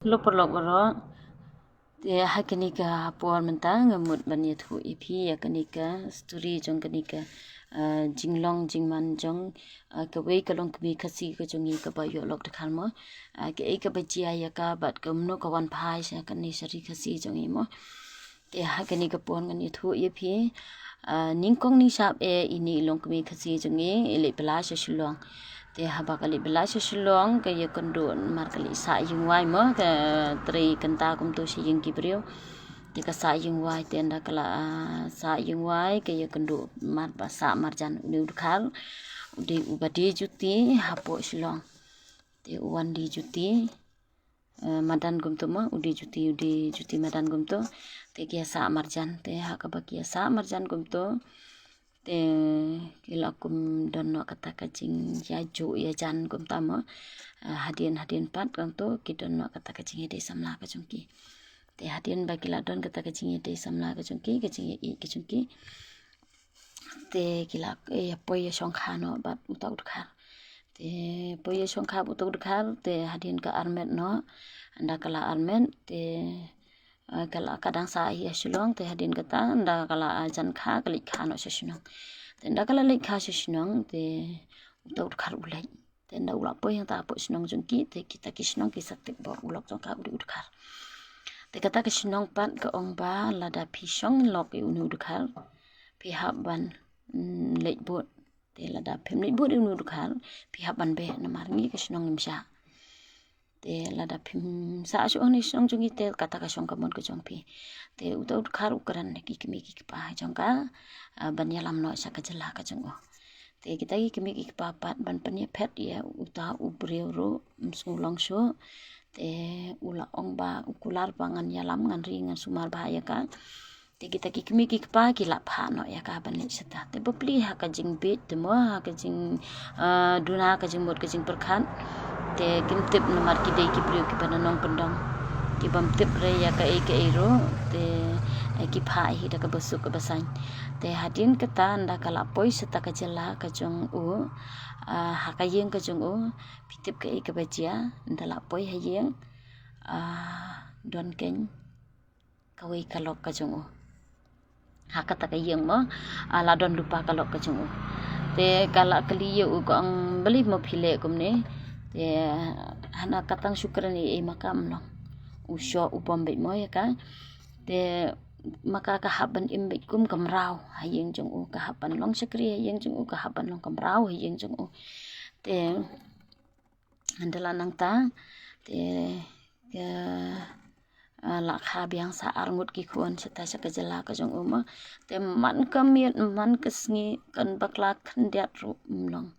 lo por lo bro te hakanika por mentang ngamut ban yathu ipi hakanika story jong kanika jinglong jingman jong ka wei kalong kmi khasi ka jongi ka ba yo lok dekhal mo ke ei ka bajia ya ka bat ka mno ka wan phai sa ka ni sari khasi jongi mo te hakanika por ngan yathu ipi ningkong ni sap ini long kmi khasi jongi ele pla sa shilong te haba kali belasya silong kaya kandun mar kali sa yung wai mo ka tri kanta kum to si yung kibriyo te ka sa yung wai te anda kala sa yung wai kaya kandu mar ba sa marjan uni udkhal udi ubadi juti hapo silong te uwan di juti madan kum to mo udi juti madan kum to te kia sa marjan te hakaba kia sa marjan kum to te kila kum dono kata kacing ya ju ya jan kum tama hadian pat kang to ki dono kata kacing ide samla ka chungki te hadian ba kila don kata kacing ide samla ka chungki te kila ya poya songkha no bat uta utkha te poya songkha uta utkha te hadian ka armet no anda kala armet te kala kadang sa iya silong te hadin kata nda kala jan kha kali kha no shinong te nda kala lek kha shinong te uta khar ulai te nda ula po yang ta po shinong jungki te kita kisnong ki sakte bo ulok jong ka udi udkhar te kata kisnong pat ka ong ba lada phishong lok e uni udkhar pi haban lek bot te lada phem lek bot uni udkhar pi haban be na marngi kisnong imsha te lada phim sa shu ni song jungi te kata ka song kamon ko jong pi te uta khar ukran ne ki kimi ki pa jong ka ban yalam no sa ka jala ka jong te kita ki kimi ki pa pat ban panya phet ya uta ubreu ro msulong sho te ula ong ba ukular pangan yalam ngan ri ngan sumar ba ya ka te kita ki kimi ki pa ki la pha no ya ka ban le sata te bopli ha ka jing bit te mo ha ka jing duna ka jing mot ka jing perkhan te kim tip nomor ki dei ki priu ki pananong pendong ki bam tip re ya ka e ro te ki pha hi da ka besuk ka basan te hadin kata nda kala poi seta ka jela ka jong u ha ka yeng ka jong u pitip ka ka bajia nda la poi ha yeng don ken ka wei ka lok ka jong u ha kata ka yeng mo la don lupa ka lok ka jong u te kala kali yu ko ang beli mo phile kum ne te hana katang syukrani e makam no usyo upam be mo ya ka te maka ka haban imbit kum kamrau hayeng jong u ka haban long sakri hayeng jong u ka haban long kamrau hayeng jong u te andala nang ta te ke la kha biang sa arngut ki khon seta sa ka jala ka jong u ma te man kamiet man kesngi kan bakla khandiat ru long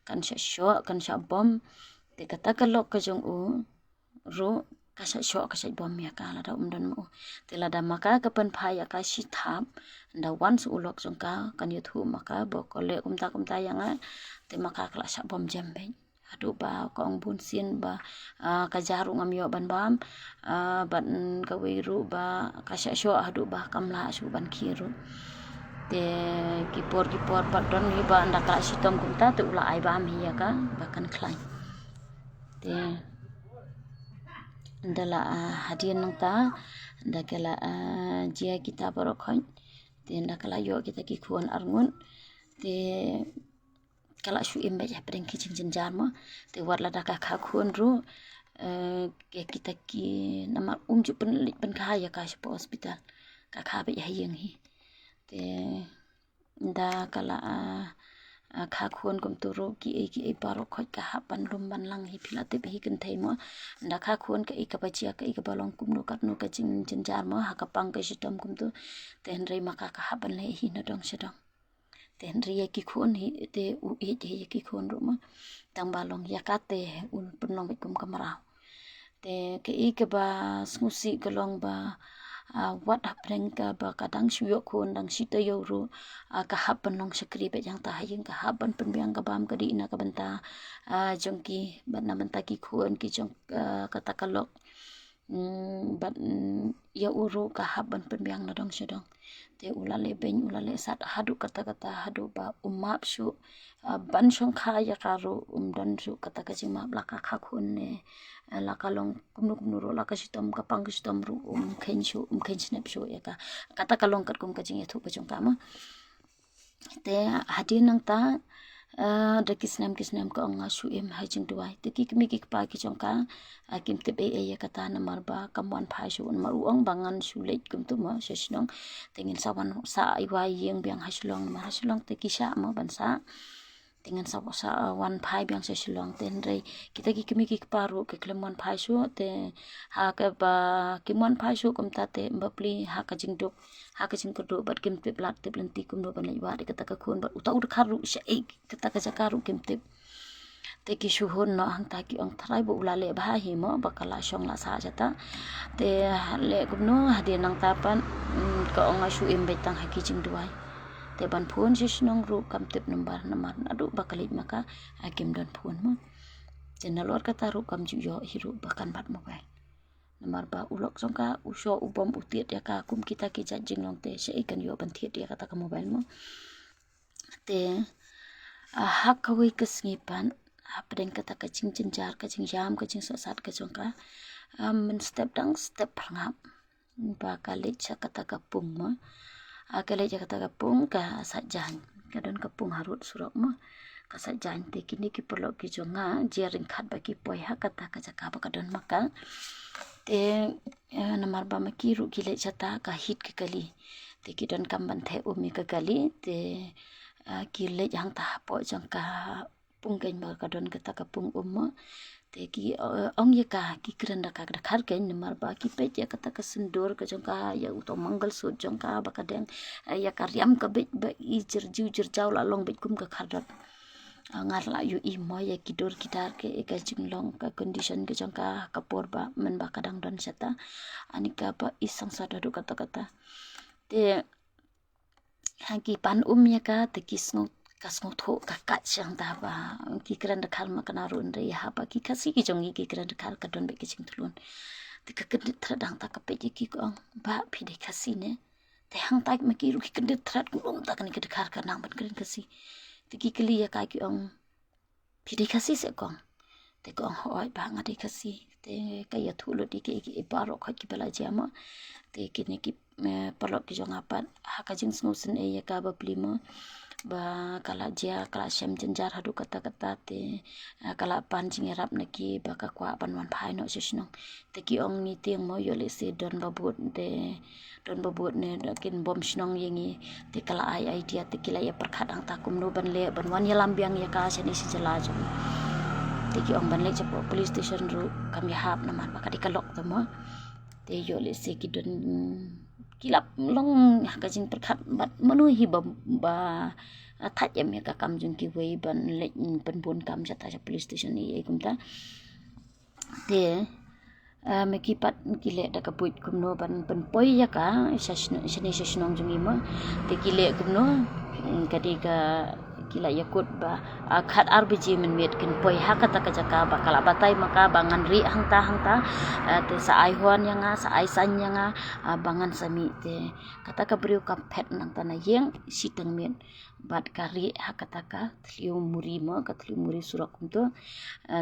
kan sha kan sha bom te kata kalok ka jong u ro kasha sho kasha bom ya ka la da don mo te la da maka ka pan pha ya ka shi thap nda once ulok jong ka kan yu thu maka bo ko le kum ta yang te maka kala sha bom jam be adu ba kong bun sin ba ka jaru ngam yo ban bam ban ka wi ru ba kasha sho adu ba kamla shu ban khiru te kipor pat don hi ba nda ka shi tom kum ta te ula ai ba mi ya ka ba kan khlai te ndala hadian nang ta ndakala jia kita barokhan te ndakala yo kita ki khon arngun te kala shu imba ya preng ki jing jar mo te warla daka kha khon ru ke kita ki nama ju pen kha ya ka spo hospital ka kha be ya yeng hi te nda kala kha khon kum to ro ki e paro khoj ka hapan lum ban lang hi philate be hi kan thai mo nda kha khon ka ka bachia ka ka balong kum no kat no ka jing jar mo ha ka pang ka sitam kum to ten rei maka ka hapan le hi na dong sedong ten rei ki khon hi te u e te ki khon ro mo tang balong ya ka te un punong be kum kamara te ka ba smusi kalong ba wat hapreng ka ba kadang shuyo khon dang sita yo ro ka hapan long sakri be jang ta hayeng ka hapan penbyang ka bam ka di na ka banta jongki ban na banta ki khon ki jong kata kalok ban ya uru ka haban penbyang na dong sedong te ulale ben ulale sat hadu kata hadu ba umap shu ban shong kha ya karo dan shu kata ka jima blaka kha khon ne la kalong kumnu ro la ka sitom kapang sitom ru khen snap shu ya ka kata kalong kat kum kajing ethu pachong ka ma te hadin nang ta da kisnam ka ong shu em hajing duai te ki mi ki pa ki chong ka kim te be e kata na marba kamwan phai shu mar uang bangan shu leit kum tu ma shishnong tengin sawan sa iwa yeng biang haslong ma haslong te kisha ma bansa dengan sa wan phai biang se shilong ten rei kita ki kimi ki paru ke klemon phai shu te ha ka ba kimon phai shu kum ta te mbapli ha ka jing duk ha ka jing kudu bat kim te plat te plenti kum do ban lai wa de kata ka khon bat uta ud kharu sha e kata ka jakaru kim te te ki shu hon no hang ta ki ong thrai bo ula le ba hi mo bakala shong la sa jata te le kum no hadi nang ta pan ka ong shu em betang ha ki jing duai te ban phun shishnong ru kam tip number namar adu bakalit maka akim don phun mo jenalor kata ru kam ju yo hiru bakan bat mobile namar ba ulok songka usho ubom utiet ya ka kum kita ki jajing long te se ikan yo ban thiet ya kata ka mobile mo te hak kawi kesngipan apdeng kata ka jing jenjar ka jing jam ka jing sosat ka jongka men step dang step prangap ba kalit sa kata ka pung mo akale kata kapung ka sajan kadon kapung harut surok mo ka sajan te kini ki perlo ki jonga jering khat ba ki poi ha kata ka jaka ba kadon maka te namar ba ma ki ru ki le chata ka hit ki kali te ki don kam ban the umi ka kali te ki le jang ta po jong ka pung ken ba kadon kata kapung mo te ki ong ye ka ki kranda ka khar ken namar ba ki pe ya kata ka sindur ka jong ka ya uto mangal sut jong ka ba kadeng ya karyam ka be ba i jir jaw la long be kum ka khadat ngar la yu i mo ya ki dor kitar ke ka jing long ka condition ke jong ka kapor ba men ba kadang don sata anika ba isang sa do kata te hangki pan ya ka te kisngo kasngo tho ka chang da ba ki kran da khal ma kana run re ha ba ki khasi ki jong ki kran da khal ka don be ki ching thulun te ka kit thradang ta ka pe ki ko ba phi de khasi ne te hang ta ma ki ru ki kit thrad ku ta ka ni ki khar ka nang ban kren khasi te ki kli ya ka ki ong phi de khasi se kong te ko hoi ba nga de khasi te ka ya thulo di ki ba ro kha ki bala jama te ki ne ki palok ki jong apat ha ka jing sngo sin e ya ka ba plimo ba kala jia kala shem jenjar hadu kata te kala pan jing rap naki ba ka kwa ban wan phai no shishnong te ki ong ni tiang mo yo le se don babut ne kin bom shnong yengi te kala ai idea te kila ya perkhat ang ta kum no ban le ban wan ya lambiang ya ka shani si jala jom te ki ong ban le chapo police station ru kam ya hap na man ba ka di kalok to mo te yo le se ki don kilap long ka jing perkhat bat manu hi ba thach em ka kam jung ki wei ban le pen bon kam jata ja police station ni e kumta te me ki pat ki le da ka puit kum no ban pen poi ya ka shashnong jung ima te ki le kum no ka di ka kila yakut ba khat rbg men met kin poi ha kata ka jaka ba kala batai maka bangan ri hangta te sa ai huan yanga sa ai san yanga bangan sami te kata ka briu ka phet nang ta na yeng siteng men bat kari ha kata ka thliu muri mo ka thliu muri surak kum to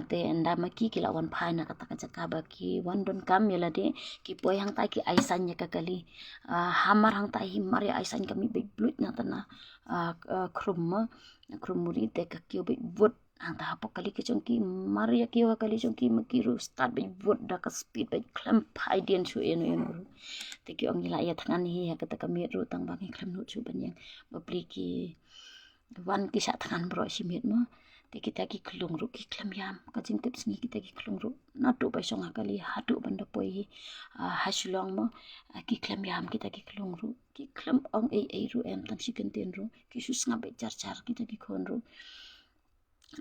te enda maki kila wan phai na kata ka jaka ba ki wan don kam yela de ki poi hangta ki ai san ya ka kali hamar hangta hi mar ya ai san kami be blut na ta na krum muri te ka kyo be vot anta hapo kali ke chongki maria kyo kali chongki makiru start be vot da ka speed be klam phai dian chu en ru te ki ong la ya thangan hi ya ka me ru tang bang klam no chu ban yang babli ki wan ki sa thangan bro si met mo te kita ki klung ru ki klam yam ka jing tips ni kita ki klung ru na to ba song kali hatu banda poi haslong mo ki klam yam kita ki klung ru ki klam ong ei ru em tan si ken ten ru ki su snga be char kita ki khon ru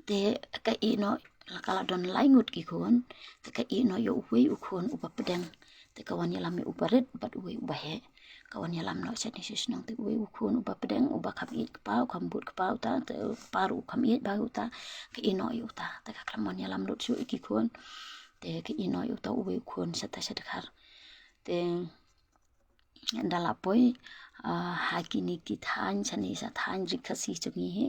te ka ino la kala don laingut ki khon te ka ino yo wei u khon u pa pedang te ka wan yalam me u paret bat wei u ba he kawan yalam no chani shishnong te wei u khon u ba pedang u ba kham it pa kham but pa ta te paru kham it ba u ta ka ino yu ta te ka klamon yalam lo chu ki khon te ka ino yu ta u wei khon sa ta sa khar te Ndala poi hakini ki than chani sa than rikasi chungi he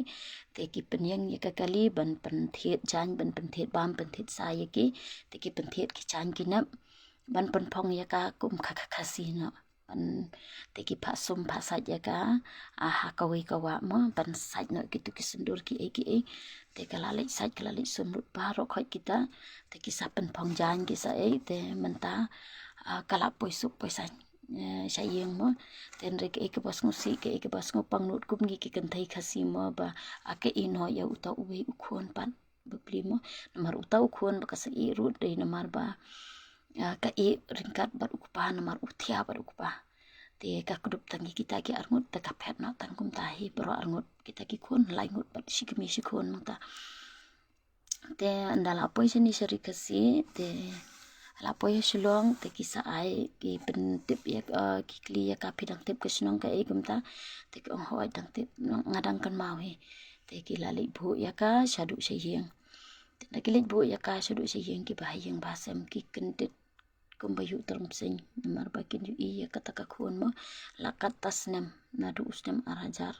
te ki penyang ye kakali ban penthet jan ban penthet bam penthet sa ye ki te ki penthet ki chan ki nap ban pen phong ye ka kum khasi no ban te ki phasum phasat ye ka ha kawi kawa mo ban saj no ki tu ki sendur ki e te kala le saj kala le sum lut pa ro khoi kita te ki sa pen phong jan ki sa te menta kala poi sup poi sa sayang mo ten rek ke bas ngusi ke bas ngupang nut kum gi ki kan thai khasi mo ba ake ino ya uta uwe ukhon pan bepli mo namar uta ukhon ba kasa i rut dei namar ba ka e ringkat bar ukpa namar uthia bar ukpa te ka kudup tangi kita ki arngut te ka phet na tangkum tahi pro arngut kita ki khon lai ngut bat sikmi sikhon mata te andala poison ni seri kasi te la poya shilong te kisa ai ki pentip ya ki kli ya ka pidang tip ke shnong ka e gumta te ki ong hoi dang tip ngadang kan mau he te ki la li bu ya ka shadu sheyeng te na ki li bu ya ka shadu sheyeng ki bahayeng basem ki kendit kumbayu term sing namar bakin yu iya kata ka khon mo la katas nem na du usnem arajar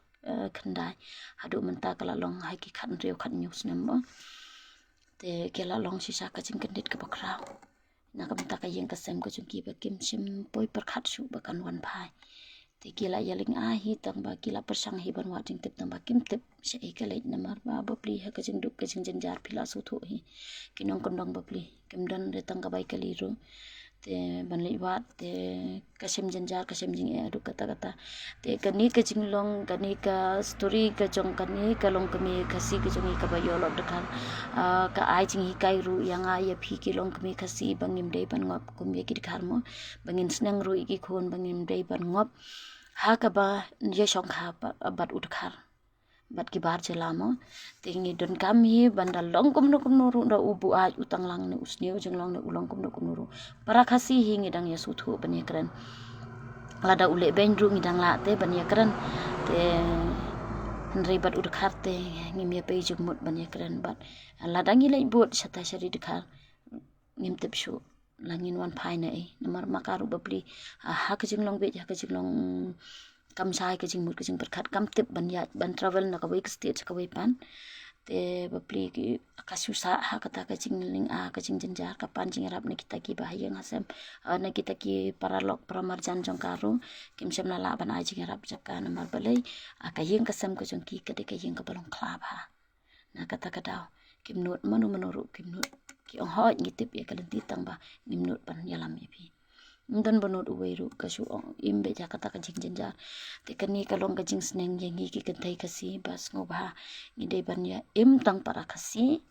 khandai hadu menta kala long hai ki khan reu khan news nem mo te kela long sisa ka jing kendit ka bakrau na kam ta ka yeng ka sem ka chung ki ba kim sim poi par khat su ba kan wan phai te kila yaling a hi tang ba kila persang hi ban wa jing tip tang ba kim tip se e ka leit namar ba bapli ha ka jing duk ka jing jar phila su thu hi kinong kondong bapli kim dan re tang ka bai ka li ru te ban lei wat te kasim jar kasim jing e adu kata kata te kani ka jing long kani ka story ka jong kani ka long kami kasi ka jong ka ba yo lo dekan ka ai jing hi kai ru yang a ya phi ki long kami kasi bangim dei ban ngop kum ye ki khar mo bangin snang ru ki khon bangim dei ban ngop ha ka ba ye shong kha bat ut khar bat ki bar jelamo tingi don kami banda long kum no ru da ubu a utang lang ne usneu jeng long ne ulong kum no ru para khasi hingi dang ya suthu bani kran lada ule ben ru ngi dang la te bani kran te henry bat ud kharte ngim ya pe jumut bani kran bat lada ngi lai bot sata shari dikhar ngim tep shu langin wan phai na e namar makaru babli ha ka jing long be ha ka jing long kam sai ka jing mut ka jing perkhat kam tip ban ya ban travel na ka wei state ka wei pan te bapli ki akasu sa ha kata ka jing ling a ka jing jenjar ka pan jing rap ne kita ki bahayang hasem na kita ki paralok pramarjan jong karu kim sem la ban a jing rap jak ka namar balai ka yeng ka sem ka jong ki ka de ka yeng ka balong klab ha na kata ka daw kim nut manu menuru kim nut ki ong hot ngitip ya kalenti tang ba nim nut pan yalam ya pi dan banut uweiru kasu imbe ja kata ka jing jenjar te kani kalong ka jing sneng yengi ki kentai kasi bas ngobha ngide ban ya im tang para kasi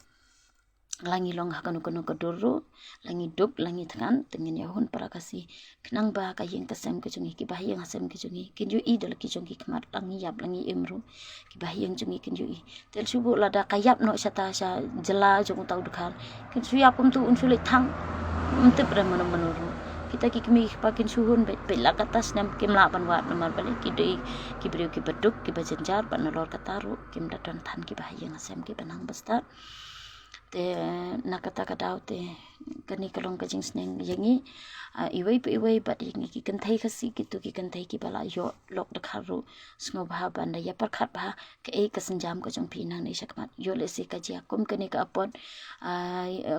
langi long hakanu kanu kaduru langi duk langi thangan tengin ya hun para kasi knang ba ka yeng kasem ka jungi ki bahiyang hasem ki jungi kinju i dal ki jungi kmat langi yap langi imru ki bahiyang jungi kinju i tel subu lada kayap no sata sha jela jung tau dekhar kin suyap kum tu unsule thang untip ra menuru kita ki kmi pakin suhun be la katas nam kim la ban wat namar balik ki dei ki brio ki beduk ki bajenjar ban lor kataru kim dadan than ki bahiyang hasem ki banang basta te nakata kadau te kani kalong ka jing sneng yengi iwei pe iwei bat yengi ki kan thai khasi ki tu ki kan thai ki bala yo lok de kharu sngo bha ban da ya par khat bha ke e ka sanjam ko jong phi nang nei sakmat yo le se ka jia kum kani ka apon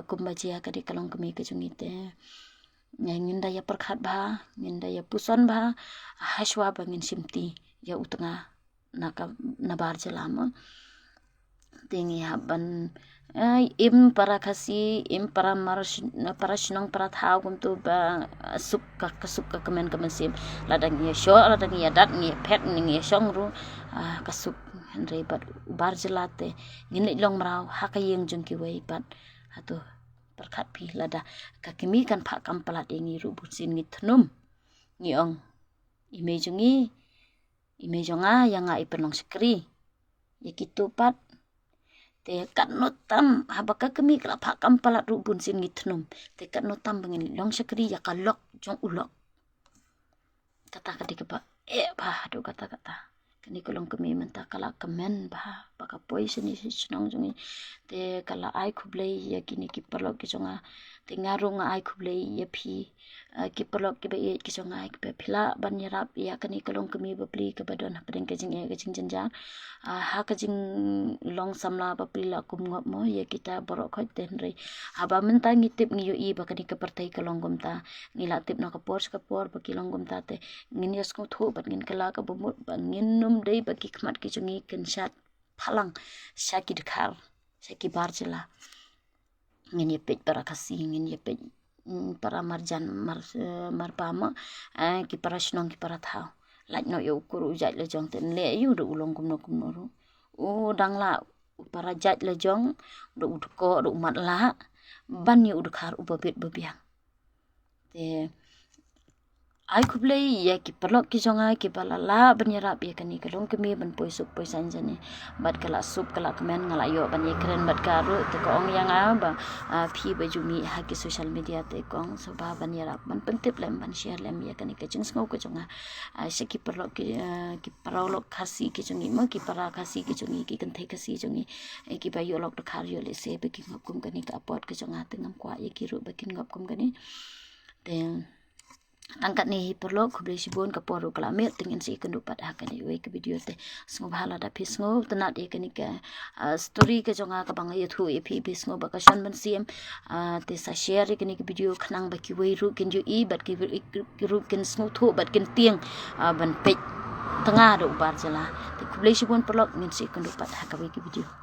kum ba jia ka de kalong kami ka jong ite ngin da ya par khat bha ngin da ya puson bha haswa bangin simti ya utanga naka nabar jalama tingi haban im para kasi im para marash para shnong para thau kum tu ba sup ka kamen sim ladang ye sho ladang ye dat ngi phet ngi shong ru kasuk henre bat bar jelate ngin long mrau ha ka yeng jung ki wei bat hatu perkhat pi lada ka kimi kan pha kam palat ngi ru bu sin ngi thnum ngi ong imejonga yang nga ipenong skri yakitu pat te kat notam habaka kemi kala pha kam palat ru bun sin ngithnum te kat notam bangin long sakri ya kalok jong ulok kata kadi ba ba do kata kani kolong kemi menta kala kemen ba baka poison ni sinong jongi te kala ai khublei ya kini ki palok ki jonga ngaru ngai kublei ya phi ki perlok ki bai ki songai ki phila ban yarap ya kani kalong kemi bapli ke badon pedeng ke jing jenjan ha ke jing long samla bapli la kum ngop mo ya kita borok khot ten rei aba menta ngitip ngi i ba kani ke partai kalong gom ta ngila tip na kapor ba ki long gom ta te ngin yas ko thu bat ngin kala ka bumut ba ngin num dei ba ki khmat ki jungi ken shat phalang syaki dekhar syaki barjela ngin yepet para kasih ngin yepet para marjan marpama ki para snong ki para thau laj no yo kuru jaj le jong ten le yu do ulong kum no ru u dang la para jaj le jong do udko do mat la ban yu udkhar u babet babiang te ai kublei ya ki perlok ki jonga ki balala banyarap ya kani kalong kemi ban poi sup poi sanjane bat kala sup kala kemen ngala yo ban ye keren bat karu te ko ong yang ba phi ba jumi ha ki social media te kong so ba banyarap ban pentip lem ban share lem ya kani ka jing sngo ko jonga se ki perlok ki parolok khasi ki jongi ma ki para khasi ki jongi ki kan thai khasi jongi ki ba yo lok de khar yo le se ba ki ngap kum kani ka pot ka jonga te ngam kwa ye ki ru ba kin ngap kum kani te angkat ni perlo kublei sibon ka poru kala me tingin si kendu pat hakani we ke video te sngo bhala da pisngo tenat e kani ka story ke jonga ka bang ye thu e phi pisngo ba ka shan ban sim te sa share kani ke video khnang ba ki we ru kin ju i bat ki ru kin sngo thu bat kin tiang ban pe tengah do bar jala te kublei sibon perlo min si kendu pat hakawe ke video